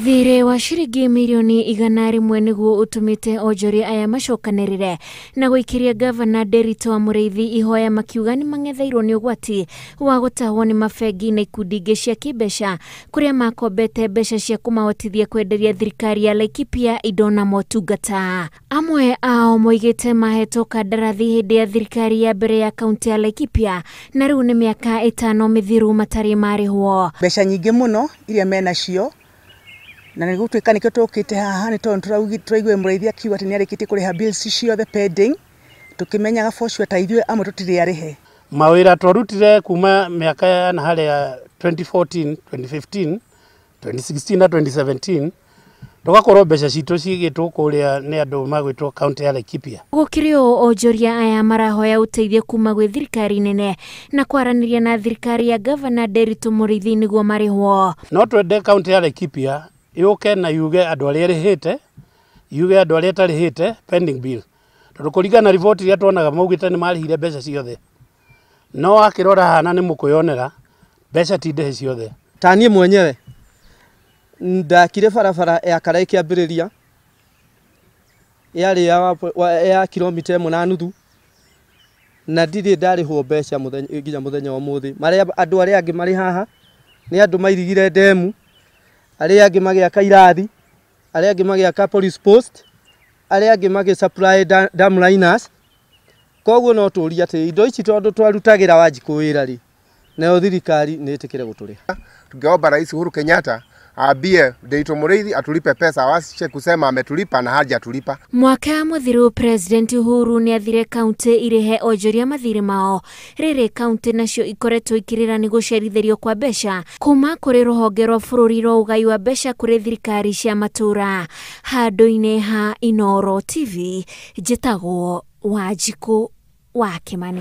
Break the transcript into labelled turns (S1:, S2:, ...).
S1: Thirĩ wa ciringi milioni 100 niguo utumite Onjoria aya macokanirire na guikiria gavana Ndiritu Muriithi ihoya makiuga ni mangetheirwo ni ugwati wa gutahwo ni mabengi na ikundi ingi cia kibeca kuria makombete mbeca cia kumahotithia kwenderia thirikari ya Laikipia indo na motungata. Amwe ao moigite maahetwo kandarathi hindi ya thirikari ya mbere ya kaunti ya Laikipia na riu ni miaka 5 mithiru matari marihwo.
S2: Mbeca nyingi muno iria mena cio na nigutuika nikio tukite haha ni tondu turaigwe Muriithi akiuga ati ni arikitie kuriha bills ciothe pending tukimenyaga force ta ithue amwe tutire arihe
S3: mawira twarutire kuma miaka ya haria 2014 2015 2016 na 2017 tugakorwo mbeca citu cigitwo kuria ni andu magwitwo kaunti ya Laikipia.
S1: Gukirio Onjoria aya marahoya uteithio kuma gwi thirikari nene na kwaraniria na thirikari ya gavana Ndiritu Muriithi niguo marihwo.
S3: No twende kaunti ya Laikipia yuke na yuge andu aria rihite yuge andu aria tarihite pending bill tondu kuringana report iria tuonaga maugite ni marihire mbeca ciothe no akirora hana ni mukuyonera mbeca ti ndehe ciothe.
S4: Tanie mwenyewe ndakire barabara ya Karai kiambiriria yari ya kilomita 1.5 na ndiri ndarihwo mbeca nginya muthenya wa muthi maria andu aria angi mari haha ni andu mairigire demu aria angi magiaka irathi aria angi magiaka police post aria angi magi supply dam liners koguo no turia ati indo ici tondu twarutagira wanjiku wira ri nayo thirikari ni itikire guturiha.
S5: Tungeomba Rais Uhuru Kenyatta aambie Ndiritu Muriithi atulipe pesa, awashe kusema ametulipa na hajatulipa.
S1: Mwaka muthiru President Uhuru ni athire kaunti irihe Onjoria mathire mao riri kaunti nacio ikoretwo ikirira ni gucerithirio kwa mbeca kuma kuri ruhonge rwa bururi rwa ugai wa mbeca kuri thirikari cia matura. Handu-ini ha Inoro TV njitagwo Wanjiku wa Kimani.